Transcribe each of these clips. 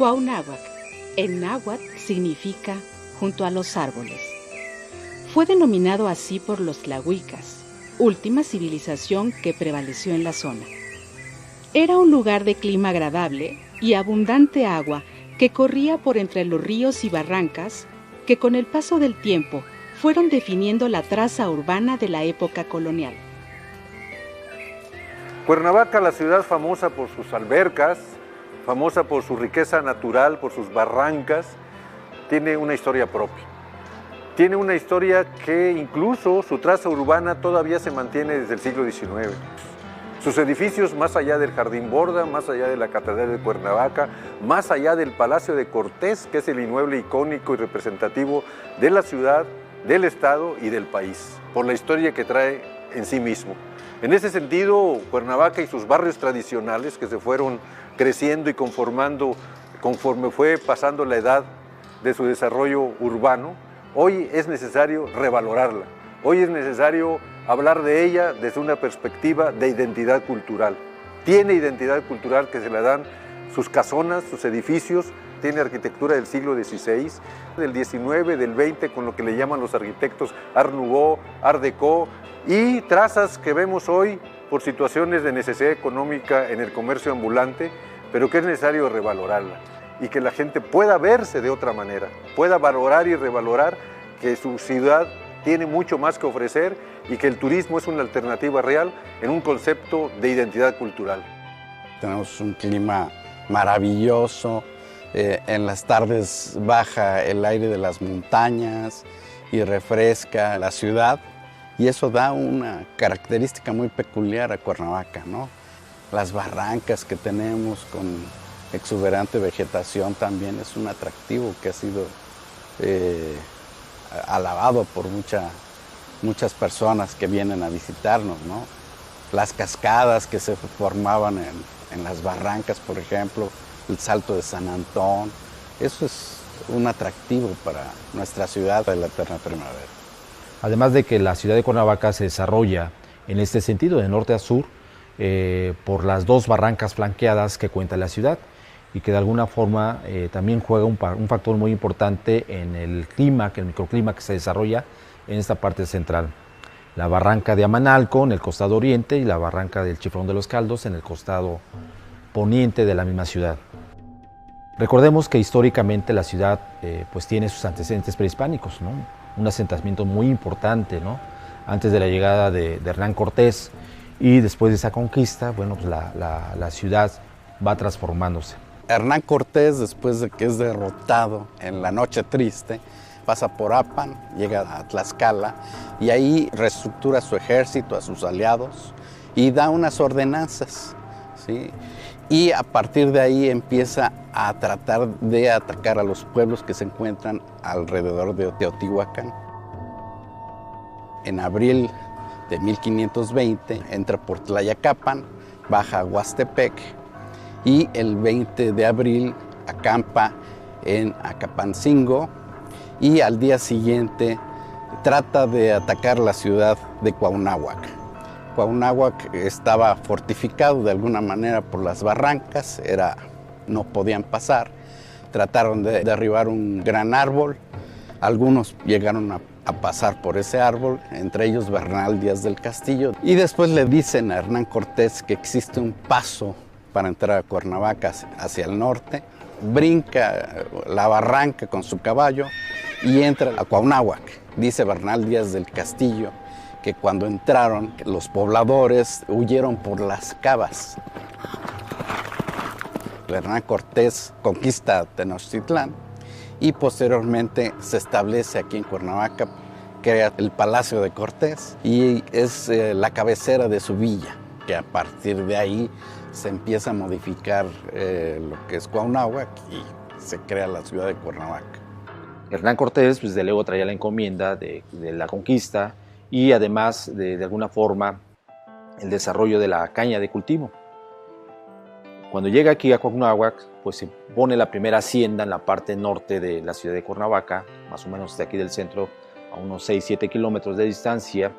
Cuauhnáhuac, en náhuatl, significa junto a los árboles. Fue denominado así por los tlahuicas, última civilización que prevaleció en la zona. Era un lugar de clima agradable y abundante agua que corría por entre los ríos y barrancas que con el paso del tiempo fueron definiendo la traza urbana de la época colonial. Cuernavaca, la ciudad famosa por sus albercas, famosa por su riqueza natural, por sus barrancas, tiene una historia propia. Tiene una historia que incluso su traza urbana todavía se mantiene desde el siglo XIX. Sus edificios, más allá del Jardín Borda, más allá de la Catedral de Cuernavaca, más allá del Palacio de Cortés, que es el inmueble icónico y representativo de la ciudad, del estado y del país, por la historia que trae en sí mismo. En ese sentido, Cuernavaca y sus barrios tradicionales que se fueron creciendo y conformando conforme fue pasando la edad de su desarrollo urbano, hoy es necesario revalorarla. Hoy es necesario hablar de ella desde una perspectiva de identidad cultural. Tiene identidad cultural que se la dan sus casonas, sus edificios, tiene arquitectura del siglo XVI, del XIX, del XX, con lo que le llaman los arquitectos Art Nouveau, Art Deco, y trazas que vemos hoy por situaciones de necesidad económica en el comercio ambulante, pero que es necesario revalorarla y que la gente pueda verse de otra manera, pueda valorar y revalorar que su ciudad tiene mucho más que ofrecer y que el turismo es una alternativa real en un concepto de identidad cultural. Tenemos un clima maravilloso, en las tardes baja el aire de las montañas y refresca la ciudad, y eso da una característica muy peculiar a Cuernavaca, ¿no? Las barrancas que tenemos con exuberante vegetación también es un atractivo que ha sido alabado por muchas personas que vienen a visitarnos, ¿no? Las cascadas que se formaban en las barrancas, por ejemplo, el Salto de San Antón, eso es un atractivo para nuestra ciudad de la eterna primavera. Además de que la ciudad de Cuernavaca se desarrolla en este sentido, de norte a sur, por las dos barrancas flanqueadas que cuenta la ciudad y que de alguna forma también juega un factor muy importante en el clima, el microclima que se desarrolla en esta parte central. La barranca de Amanalco en el costado oriente y la barranca del Chiflón de los Caldos en el costado poniente de la misma ciudad. Recordemos que históricamente la ciudad pues tiene sus antecedentes prehispánicos, ¿no? Un asentamiento muy importante, ¿no? Antes de la llegada de Hernán Cortés y después de esa conquista, bueno, pues la ciudad va transformándose. Hernán Cortés, después de que es derrotado en la Noche Triste, pasa por Apan, llega a Tlaxcala y ahí reestructura su ejército, a sus aliados y da unas ordenanzas, ¿sí? Y a partir de ahí empieza a tratar de atacar a los pueblos que se encuentran alrededor de Teotihuacán. En abril de 1520 entra por Tlayacapan, baja a Huastepec y el 20 de abril acampa en Acapancingo y al día siguiente trata de atacar la ciudad de Cuauhnáhuac. Cuauhnáhuac estaba fortificado de alguna manera por las barrancas, no podían pasar. Trataron de derribar un gran árbol, algunos llegaron a pasar por ese árbol, entre ellos Bernal Díaz del Castillo. Y después le dicen a Hernán Cortés que existe un paso para entrar a Cuernavaca hacia el norte, brinca la barranca con su caballo y entra a Cuauhnáhuac. Dice Bernal Díaz del Castillo que cuando entraron los pobladores huyeron por las cavas. Hernán Cortés conquista Tenochtitlán y posteriormente se establece aquí en Cuernavaca, crea el Palacio de Cortés y es la cabecera de su villa, que a partir de ahí se empieza a modificar lo que es Cuauhnáhuac y se crea la ciudad de Cuernavaca. Hernán Cortés, pues, de luego traía la encomienda de la conquista y además de alguna forma el desarrollo de la caña de cultivo. Cuando llega aquí a Cuauhnáhuac, pues se pone la primera hacienda en la parte norte de la ciudad de Cuernavaca, más o menos de aquí del centro, a unos 6-7 kilómetros de distancia,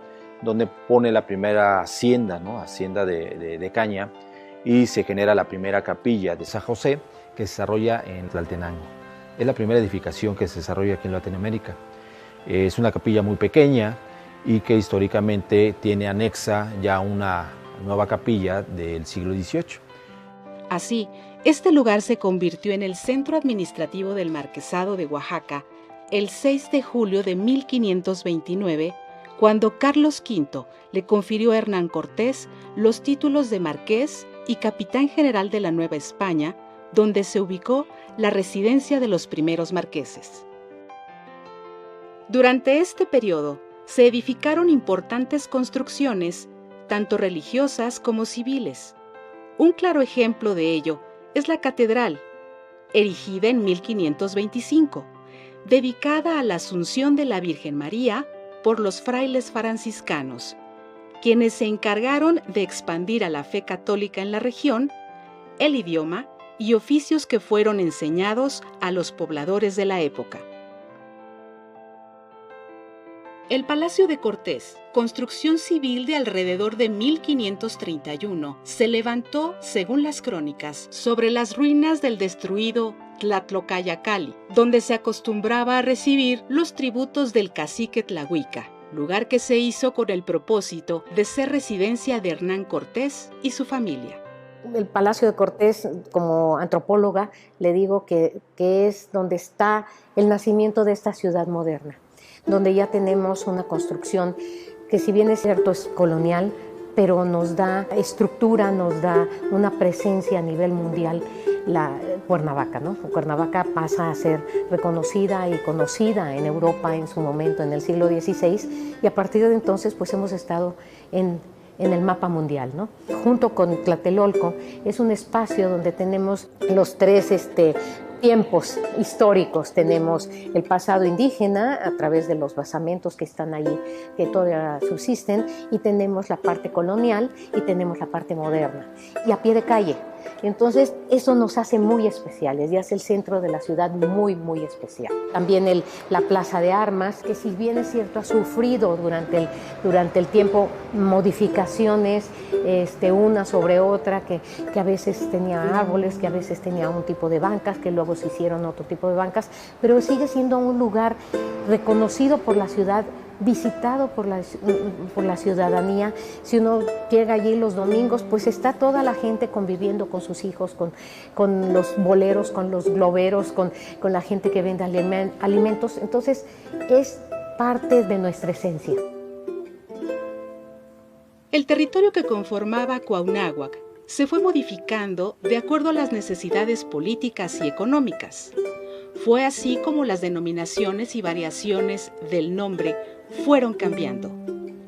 donde pone la primera hacienda, ¿no? Hacienda de caña, y se genera la primera capilla de San José, que se desarrolla en Tlaltenango. Es la primera edificación que se desarrolla aquí en Latinoamérica. Es una capilla muy pequeña y que históricamente tiene anexa ya una nueva capilla del siglo XVIII. Así, este lugar se convirtió en el centro administrativo del Marquesado de Oaxaca el 6 de julio de 1529, cuando Carlos V le confirió a Hernán Cortés los títulos de marqués y capitán general de la Nueva España, donde se ubicó la residencia de los primeros marqueses. Durante este periodo se edificaron importantes construcciones, tanto religiosas como civiles. Un claro ejemplo de ello es la catedral, erigida en 1525, dedicada a la Asunción de la Virgen María por los frailes franciscanos, quienes se encargaron de expandir a la fe católica en la región, el idioma y oficios que fueron enseñados a los pobladores de la época. El Palacio de Cortés, construcción civil de alrededor de 1531, se levantó, según las crónicas, sobre las ruinas del destruido Tlatlocayacali, donde se acostumbraba a recibir los tributos del cacique Tlahuica, lugar que se hizo con el propósito de ser residencia de Hernán Cortés y su familia. El Palacio de Cortés, como antropóloga, le digo que es donde está el nacimiento de esta ciudad moderna, donde ya tenemos una construcción que, si bien es cierto es colonial, pero nos da estructura, nos da una presencia a nivel mundial, la Cuernavaca, ¿no? Cuernavaca pasa a ser reconocida y conocida en Europa en su momento, en el siglo XVI, y a partir de entonces pues hemos estado en el mapa mundial, ¿no? Junto con Tlatelolco es un espacio donde tenemos los tres tiempos históricos. Tenemos el pasado indígena a través de los basamentos que están allí, que todavía subsisten, y tenemos la parte colonial y tenemos la parte moderna, y a pie de calle. Entonces eso nos hace muy especiales y hace el centro de la ciudad muy, muy especial. También la Plaza de Armas, que si bien es cierto ha sufrido durante el tiempo modificaciones una sobre otra, que a veces tenía árboles, que a veces tenía un tipo de bancas, que luego se hicieron otro tipo de bancas, pero sigue siendo un lugar reconocido por la ciudad, visitado por la ciudadanía. Si uno llega allí los domingos, pues está toda la gente conviviendo con sus hijos, con los boleros, con los globeros, con la gente que vende alimentos. Entonces es parte de nuestra esencia. El territorio que conformaba Cuauhnáhuac se fue modificando de acuerdo a las necesidades políticas y económicas. Fue así como las denominaciones y variaciones del nombre fueron cambiando.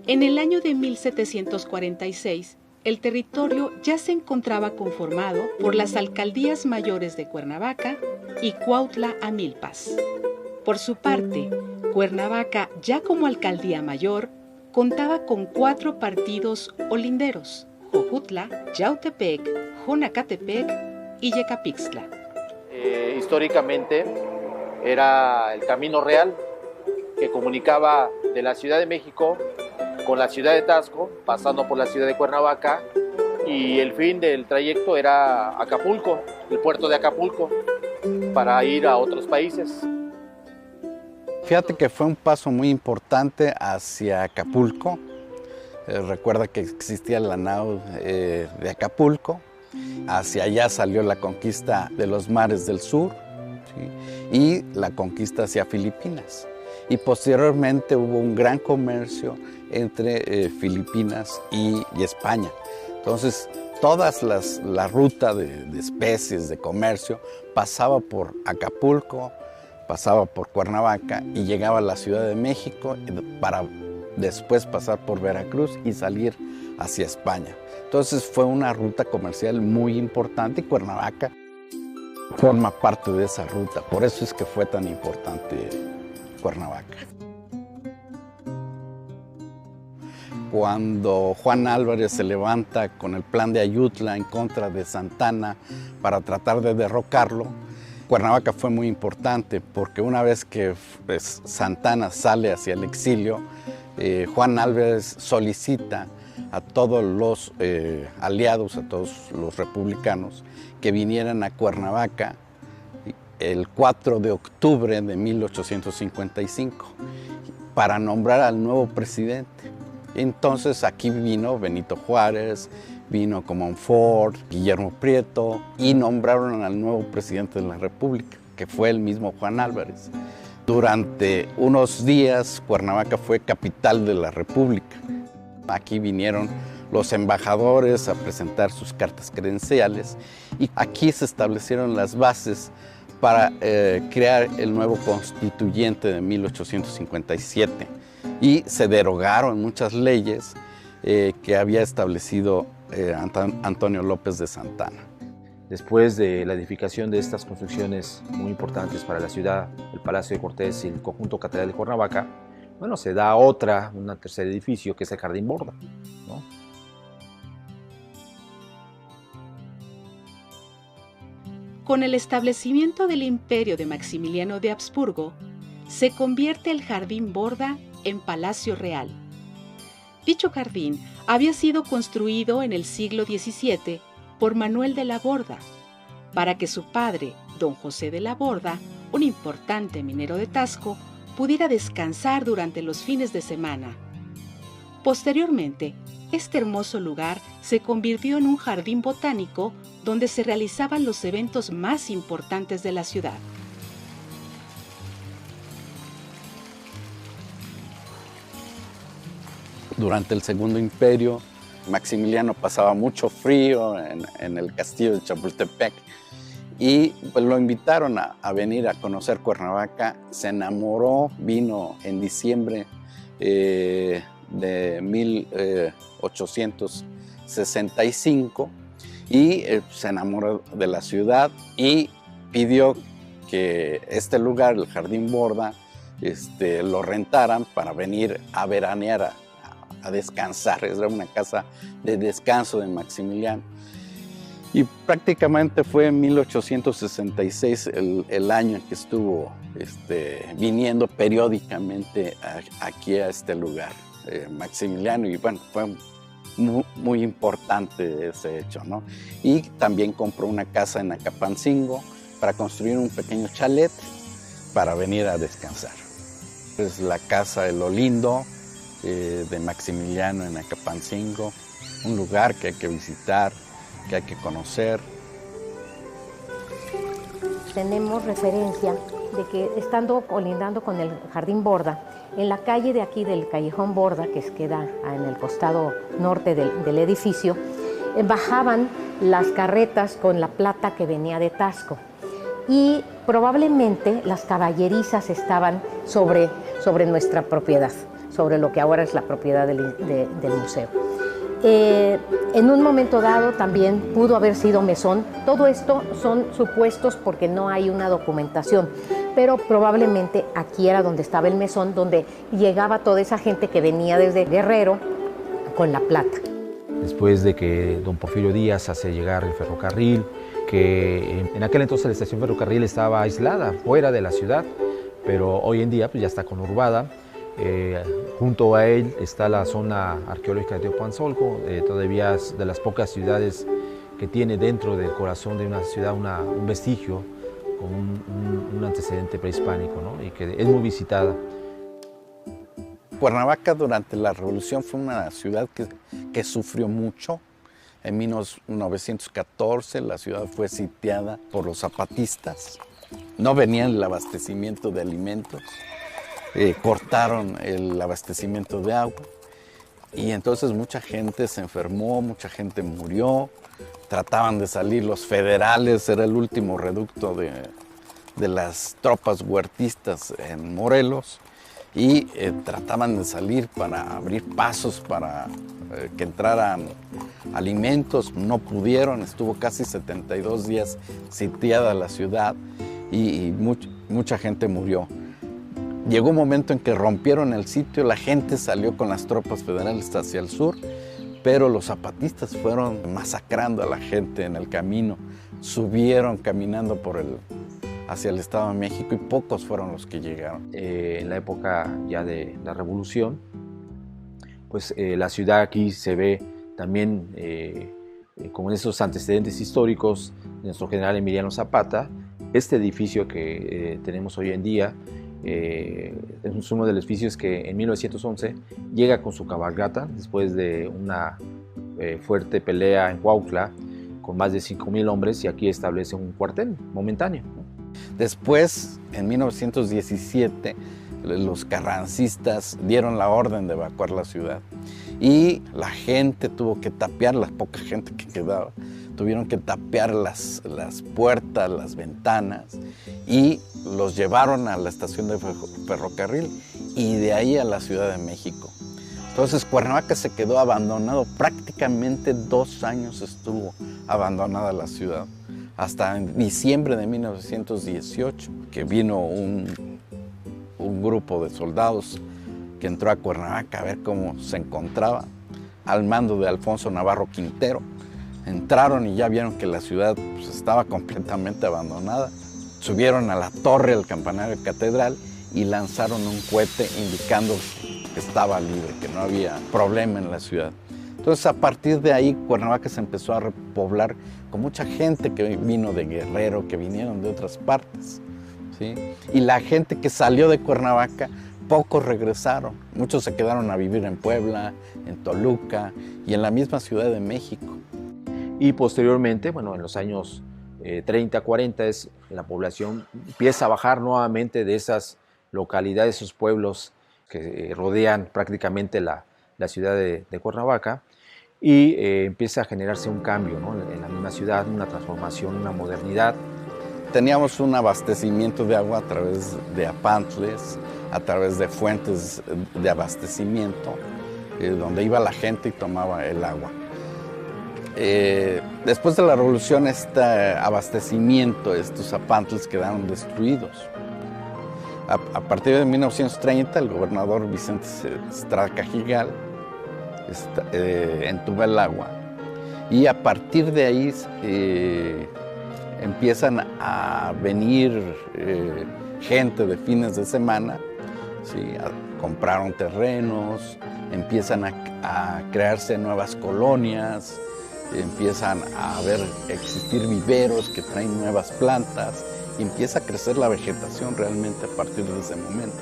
En el año de 1746, el territorio ya se encontraba conformado por las alcaldías mayores de Cuernavaca y Cuautla-Amilpas. Por su parte, Cuernavaca, ya como alcaldía mayor, contaba con 4 partidos olinderos: Jojutla, Yautepec, Jonacatepec y Yecapixtla. Históricamente era el camino real que comunicaba de la Ciudad de México con la ciudad de Taxco, pasando por la ciudad de Cuernavaca, y el fin del trayecto era Acapulco, el puerto de Acapulco, para ir a otros países. Fíjate que fue un paso muy importante hacia Acapulco. Recuerda que existía la nao de Acapulco. Hacia allá salió la conquista de los mares del sur, ¿sí? Y la conquista hacia Filipinas. Y posteriormente hubo un gran comercio entre Filipinas y España. Entonces, la ruta de especies, de comercio, pasaba por Acapulco, pasaba por Cuernavaca y llegaba a la Ciudad de México para después pasar por Veracruz y salir hacia España. Entonces fue una ruta comercial muy importante y Cuernavaca forma parte de esa ruta. Por eso es que fue tan importante Cuernavaca. Cuando Juan Álvarez se levanta con el plan de Ayutla en contra de Santa Anna para tratar de derrocarlo, Cuernavaca fue muy importante porque una vez que Santa Anna sale hacia el exilio, Juan Álvarez solicita a todos los aliados, a todos los republicanos, que vinieran a Cuernavaca el 4 de octubre de 1855 para nombrar al nuevo presidente. Entonces aquí vino Benito Juárez, vino Comonfort, Guillermo Prieto y nombraron al nuevo presidente de la República, que fue el mismo Juan Álvarez. Durante unos días Cuernavaca fue capital de la República. Aquí vinieron los embajadores a presentar sus cartas credenciales y aquí se establecieron las bases para crear el nuevo constituyente de 1857 y se derogaron muchas leyes que había establecido Antonio López de Santana. Después de la edificación de estas construcciones muy importantes para la ciudad, el Palacio de Cortés y el conjunto catedral de Cuernavaca, bueno, se da un tercer edificio que es el Jardín Borda, ¿no? Con el establecimiento del imperio de Maximiliano de Habsburgo, se convierte el Jardín Borda en Palacio Real. Dicho jardín había sido construido en el siglo XVII por Manuel de la Borda, para que su padre, don José de la Borda, un importante minero de Taxco, pudiera descansar durante los fines de semana. Posteriormente, este hermoso lugar se convirtió en un jardín botánico donde se realizaban los eventos más importantes de la ciudad. Durante el Segundo Imperio, Maximiliano pasaba mucho frío en el castillo de Chapultepec y pues, lo invitaron a venir a conocer Cuernavaca. Se enamoró, vino en diciembre de 1865 y se enamoró de la ciudad y pidió que este lugar, el Jardín Borda, lo rentaran para venir a veranear, a descansar. Era una casa de descanso de Maximiliano. Y prácticamente fue en 1866 el año en que estuvo viniendo periódicamente aquí a este lugar, Maximiliano, y bueno, fue muy importante ese hecho, ¿no? Y también compró una casa en Acapancingo para construir un pequeño chalet para venir a descansar. Es la casa de lo lindo de Maximiliano en Acapancingo, un lugar que hay que visitar, que hay que conocer. Tenemos referencia de que estando colindando con el Jardín Borda, en la calle de aquí del Callejón Borda, que queda en el costado norte del edificio, bajaban las carretas con la plata que venía de Taxco y probablemente las caballerizas estaban sobre nuestra propiedad, sobre lo que ahora es la propiedad del museo. En un momento dado también pudo haber sido mesón. Todo esto son supuestos porque no hay una documentación, pero probablemente aquí era donde estaba el mesón, donde llegaba toda esa gente que venía desde Guerrero con la plata. Después de que don Porfirio Díaz hace llegar el ferrocarril, que en aquel entonces la estación ferrocarril estaba aislada, fuera de la ciudad, pero hoy en día pues, ya está conurbada. Junto a él está la zona arqueológica de Teopanzolco, todavía es de las pocas ciudades que tiene dentro del corazón de una ciudad un vestigio con un antecedente prehispánico, ¿no? Y que es muy visitada. Cuernavaca durante la Revolución fue una ciudad que sufrió mucho. En 1914 la ciudad fue sitiada por los zapatistas. No venía el abastecimiento de alimentos. Cortaron el abastecimiento de agua y entonces mucha gente se enfermó, mucha gente murió, trataban de salir los federales, era el último reducto de las tropas huertistas en Morelos y trataban de salir para abrir pasos para que entraran alimentos, no pudieron, estuvo casi 72 días sitiada la ciudad y mucha gente murió. Llegó un momento en que rompieron el sitio, la gente salió con las tropas federales hacia el sur, pero los zapatistas fueron masacrando a la gente en el camino, subieron caminando hacia el Estado de México y pocos fueron los que llegaron. En la época ya de la Revolución, pues la ciudad aquí se ve también con esos antecedentes históricos de nuestro general Emiliano Zapata, Este edificio que tenemos hoy en día es uno de los edificios que en 1911 llega con su cabalgata después de una fuerte pelea en Cuautla con más de 5,000 hombres, y aquí establece un cuartel momentáneo, ¿no? Después, en 1917, los carrancistas dieron la orden de evacuar la ciudad y la gente tuvo que tapiar, la poca gente que quedaba, tuvieron que tapiar las puertas, las ventanas, y los llevaron a la estación de ferrocarril y de ahí a la Ciudad de México. Entonces Cuernavaca se quedó abandonado, prácticamente 2 años estuvo abandonada la ciudad, hasta en diciembre de 1918, que vino un grupo de soldados que entró a Cuernavaca a ver cómo se encontraba, al mando de Alfonso Navarro Quintero. Entraron y ya vieron que la ciudad pues, estaba completamente abandonada. Subieron a la torre del campanario catedral y lanzaron un cohete indicando que estaba libre, que no había problema en la ciudad. Entonces, a partir de ahí, Cuernavaca se empezó a repoblar con mucha gente que vino de Guerrero, que vinieron de otras partes, ¿sí? Y la gente que salió de Cuernavaca, pocos regresaron. Muchos se quedaron a vivir en Puebla, en Toluca y en la misma Ciudad de México. Y posteriormente, bueno, en los años 30, 40, la población empieza a bajar nuevamente de esas localidades, esos pueblos que rodean prácticamente la ciudad de Cuernavaca, y empieza a generarse un cambio, ¿no? En la misma ciudad, una transformación, una modernidad. Teníamos un abastecimiento de agua a través de apantles, a través de fuentes de abastecimiento, donde iba la gente y tomaba el agua. Después de la revolución, este abastecimiento, estos apantles quedaron destruidos. A partir de 1930, el gobernador Vicente Estrada Cajigal entuba el agua, y a partir de ahí empiezan a venir gente de fines de semana, ¿sí? Compraron terrenos, empiezan a crearse nuevas colonias, empiezan a existir viveros que traen nuevas plantas, y empieza a crecer la vegetación realmente a partir de ese momento.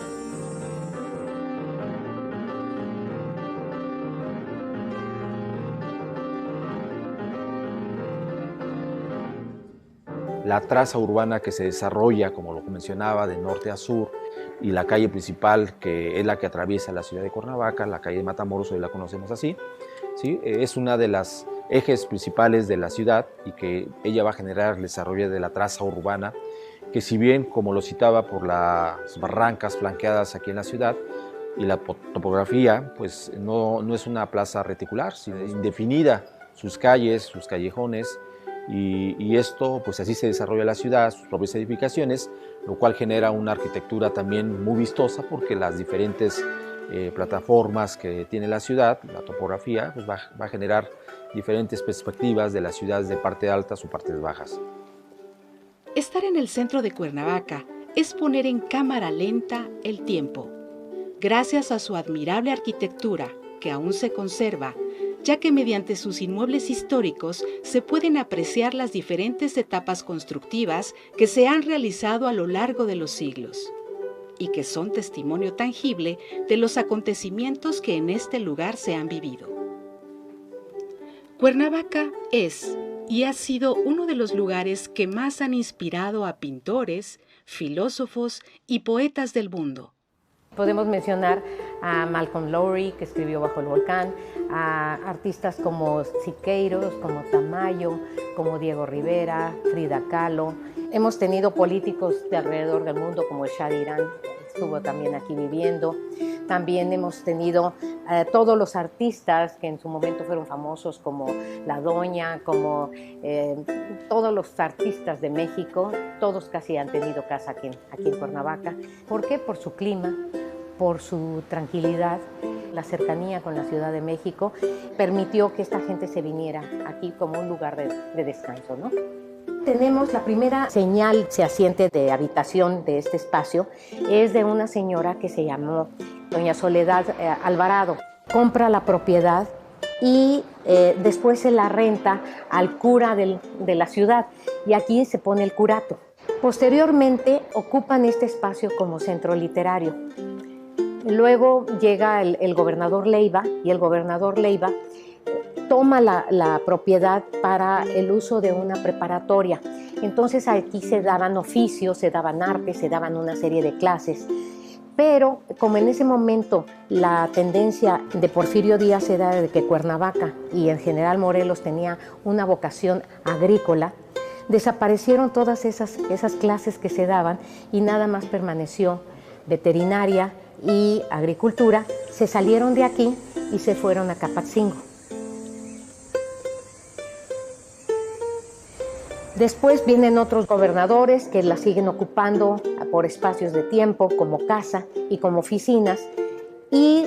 La traza urbana que se desarrolla, como lo mencionaba, de norte a sur, y la calle principal, que es la que atraviesa la ciudad de Cuernavaca, la calle de Matamoros, hoy la conocemos así, ¿sí? Es una de las ejes principales de la ciudad, y que ella va a generar el desarrollo de la traza urbana, que si bien, como lo citaba, por las barrancas flanqueadas aquí en la ciudad y la topografía, pues no es una plaza reticular, sino indefinida, sus calles, sus callejones, y esto, pues así se desarrolla la ciudad, sus propias edificaciones, lo cual genera una arquitectura también muy vistosa, porque las diferentes plataformas que tiene la ciudad, la topografía, pues va a generar diferentes perspectivas de las ciudades de partes altas o partes bajas. Estar en el centro de Cuernavaca es poner en cámara lenta el tiempo, gracias a su admirable arquitectura, que aún se conserva, ya que mediante sus inmuebles históricos se pueden apreciar las diferentes etapas constructivas que se han realizado a lo largo de los siglos, y que son testimonio tangible de los acontecimientos que en este lugar se han vivido. Cuernavaca es y ha sido uno de los lugares que más han inspirado a pintores, filósofos y poetas del mundo. Podemos mencionar a Malcolm Lowry, que escribió Bajo el Volcán, a artistas como Siqueiros, como Tamayo, como Diego Rivera, Frida Kahlo. Hemos tenido políticos de alrededor del mundo como el Shah de Irán, estuvo también aquí viviendo. También hemos tenido todos los artistas que en su momento fueron famosos, como La Doña, como todos los artistas de México, todos casi han tenido casa aquí en Cuernavaca. ¿Por qué? Por su clima, por su tranquilidad, la cercanía con la Ciudad de México, permitió que esta gente se viniera aquí como un lugar de descanso, ¿no? Tenemos la primera señal fehaciente de habitación de este espacio, es de una señora que se llamó doña Soledad Alvarado. Compra la propiedad y después se la renta al cura de la ciudad, y aquí se pone el curato. Posteriormente ocupan este espacio como centro literario. Luego llega el gobernador Leiva, y el gobernador Leiva toma la propiedad para el uso de una preparatoria. Entonces aquí se daban oficios, se daban artes, se daban una serie de clases. Pero como en ese momento la tendencia de Porfirio Díaz era de que Cuernavaca y en general Morelos tenía una vocación agrícola, desaparecieron todas esas clases que se daban y nada más permaneció veterinaria y agricultura. Se salieron de aquí y se fueron a Capatzingo. Después vienen otros gobernadores que la siguen ocupando por espacios de tiempo, como casa y como oficinas, y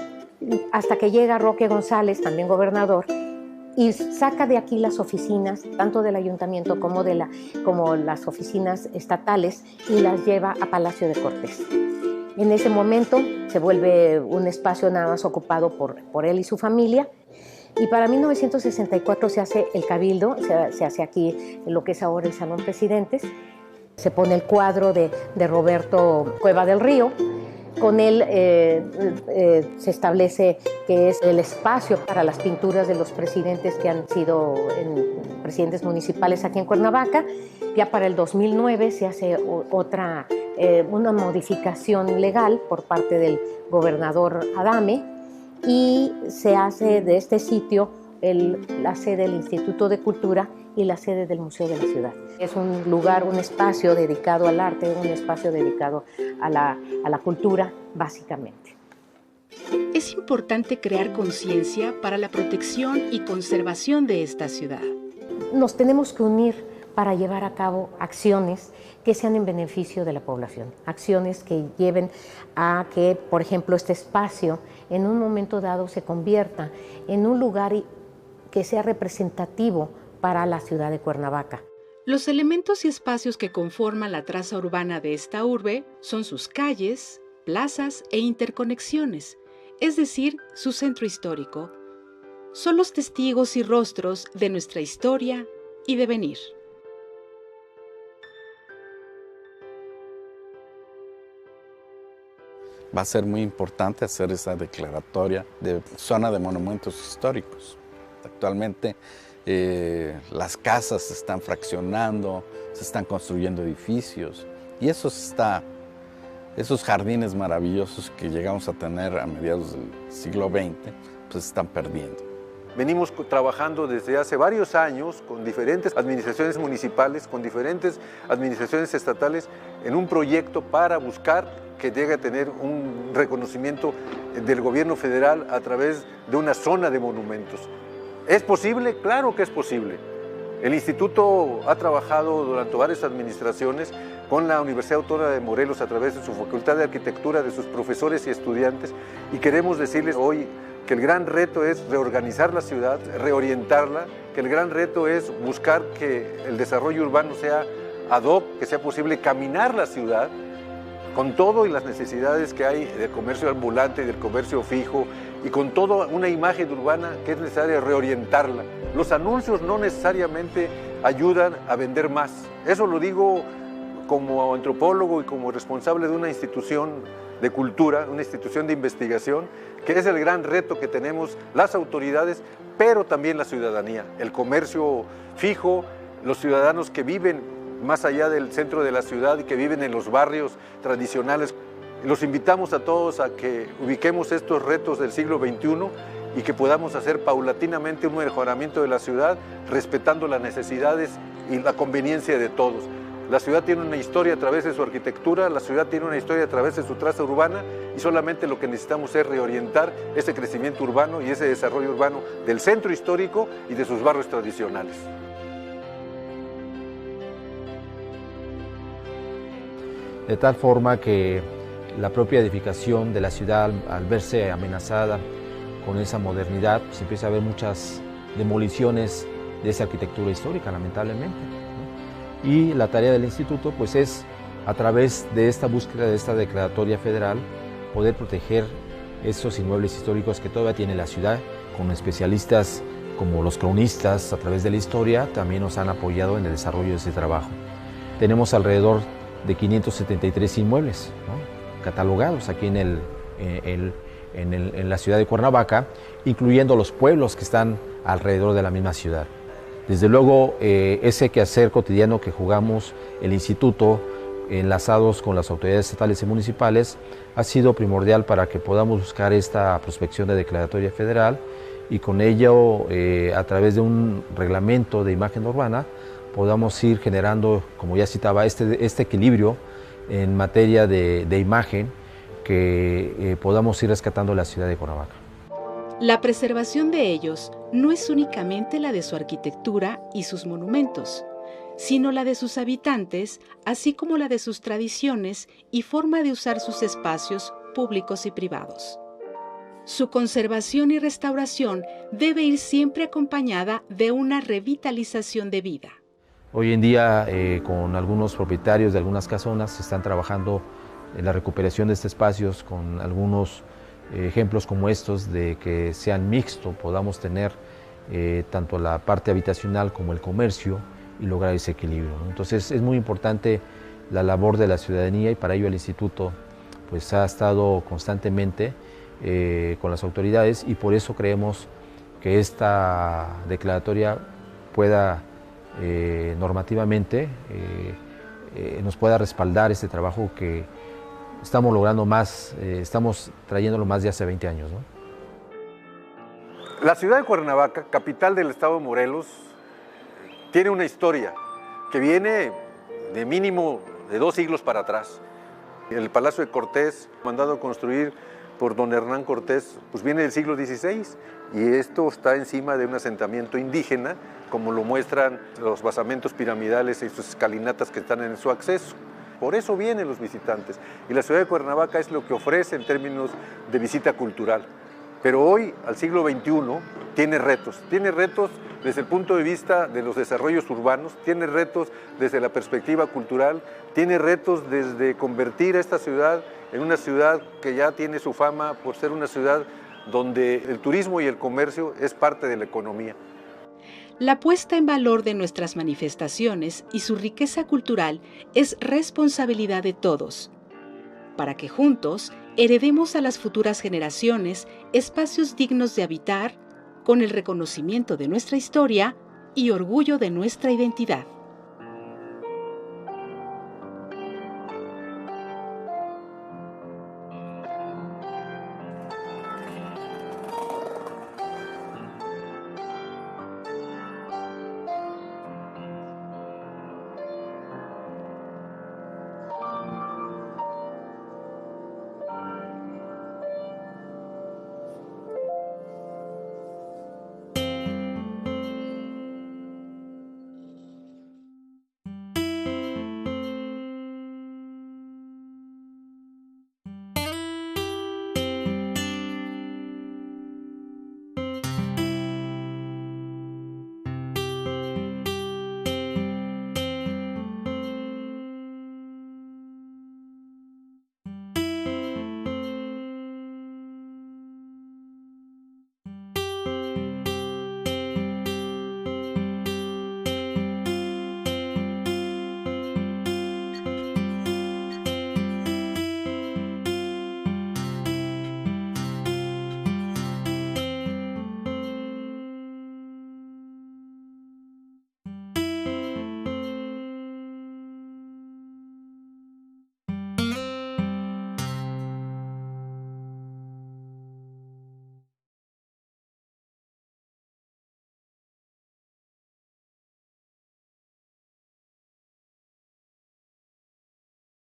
hasta que llega Roque González, también gobernador, y saca de aquí las oficinas, tanto del ayuntamiento como las oficinas estatales, y las lleva a Palacio de Cortés. En ese momento se vuelve un espacio nada más ocupado por él y su familia. Y para 1964 se hace el Cabildo, se hace aquí lo que es ahora el Salón Presidentes. Se pone el cuadro de Roberto Cueva del Río. Con él se establece que es el espacio para las pinturas de los presidentes que han sido presidentes municipales aquí en Cuernavaca. Ya para el 2009 se hace una modificación legal por parte del gobernador Adame, y se hace de este sitio la sede del Instituto de Cultura y la sede del Museo de la Ciudad. Es un lugar, un espacio dedicado al arte, un espacio dedicado a la cultura, básicamente. Es importante crear conciencia para la protección y conservación de esta ciudad. Nos tenemos que unir para llevar a cabo acciones que sean en beneficio de la población, acciones que lleven a que, por ejemplo, este espacio en un momento dado se convierta en un lugar que sea representativo para la ciudad de Cuernavaca. Los elementos y espacios que conforman la traza urbana de esta urbe son sus calles, plazas e interconexiones, es decir, su centro histórico. Son los testigos y rostros de nuestra historia y devenir. Va a ser muy importante hacer esa declaratoria de zona de monumentos históricos. Actualmente las casas se están fraccionando, se están construyendo edificios, y esos jardines maravillosos que llegamos a tener a mediados del siglo XX, pues se están perdiendo. Venimos trabajando desde hace varios años con diferentes administraciones municipales, con diferentes administraciones estatales, en un proyecto para buscar que llegue a tener un reconocimiento del gobierno federal a través de una zona de monumentos. ¿Es posible? Claro que es posible. El instituto ha trabajado durante varias administraciones con la Universidad Autónoma de Morelos a través de su Facultad de Arquitectura, de sus profesores y estudiantes, y queremos decirles hoy que el gran reto es reorganizar la ciudad, reorientarla, que el gran reto es buscar que el desarrollo urbano sea ad hoc, que sea posible caminar la ciudad con todo y las necesidades que hay del comercio ambulante, del comercio fijo, y con toda una imagen urbana que es necesaria reorientarla. Los anuncios no necesariamente ayudan a vender más. Eso lo digo como antropólogo y como responsable de una institución de cultura, una institución de investigación, que es el gran reto que tenemos las autoridades, pero también la ciudadanía, el comercio fijo, los ciudadanos que viven más allá del centro de la ciudad y que viven en los barrios tradicionales. Los invitamos a todos a que ubiquemos estos retos del siglo XXI y que podamos hacer paulatinamente un mejoramiento de la ciudad, respetando las necesidades y la conveniencia de todos. La ciudad tiene una historia a través de su arquitectura, la ciudad tiene una historia a través de su traza urbana, y solamente lo que necesitamos es reorientar ese crecimiento urbano y ese desarrollo urbano del centro histórico y de sus barrios tradicionales. De tal forma que la propia edificación de la ciudad, al verse amenazada con esa modernidad, pues empieza a haber muchas demoliciones de esa arquitectura histórica, lamentablemente, ¿no? Y la tarea del instituto pues es, a través de esta búsqueda, de esta declaratoria federal, poder proteger esos inmuebles históricos que todavía tiene la ciudad, con especialistas como los cronistas a través de la historia también nos han apoyado en el desarrollo de ese trabajo. Tenemos alrededor de 573 inmuebles, ¿no?, catalogados aquí en la ciudad de Cuernavaca, incluyendo los pueblos que están alrededor de la misma ciudad. Desde luego, ese quehacer cotidiano que jugamos el instituto, enlazados con las autoridades estatales y municipales, ha sido primordial para que podamos buscar esta prospección de declaratoria federal y con ello, a través de un reglamento de imagen urbana, podamos ir generando, como ya citaba, este equilibrio en materia de imagen, que podamos ir rescatando la ciudad de Cuernavaca. La preservación de ellos no es únicamente la de su arquitectura y sus monumentos, sino la de sus habitantes, así como la de sus tradiciones y forma de usar sus espacios públicos y privados. Su conservación y restauración debe ir siempre acompañada de una revitalización de vida. Hoy en día, con algunos propietarios de algunas casonas, se están trabajando en la recuperación de estos espacios con algunos ejemplos como estos de que sean mixtos, podamos tener tanto la parte habitacional como el comercio y lograr ese equilibrio, ¿no? Entonces es muy importante la labor de la ciudadanía y para ello el instituto pues ha estado constantemente con las autoridades y por eso creemos que esta declaratoria pueda normativamente nos pueda respaldar este trabajo que estamos logrando más, estamos trayéndolo más de hace 20 años, ¿no? La ciudad de Cuernavaca, capital del estado de Morelos, tiene una historia que viene de mínimo de 2 siglos para atrás. El Palacio de Cortés, mandado a construir por don Hernán Cortés, pues viene del siglo XVI y esto está encima de un asentamiento indígena, como lo muestran los basamentos piramidales y sus escalinatas que están en su acceso. Por eso vienen los visitantes y la ciudad de Cuernavaca es lo que ofrece en términos de visita cultural. Pero hoy, al siglo XXI, tiene retos desde el punto de vista de los desarrollos urbanos, tiene retos desde la perspectiva cultural, tiene retos desde convertir a esta ciudad en una ciudad que ya tiene su fama por ser una ciudad donde el turismo y el comercio es parte de la economía. La puesta en valor de nuestras manifestaciones y su riqueza cultural es responsabilidad de todos, para que juntos heredemos a las futuras generaciones espacios dignos de habitar, con el reconocimiento de nuestra historia y orgullo de nuestra identidad.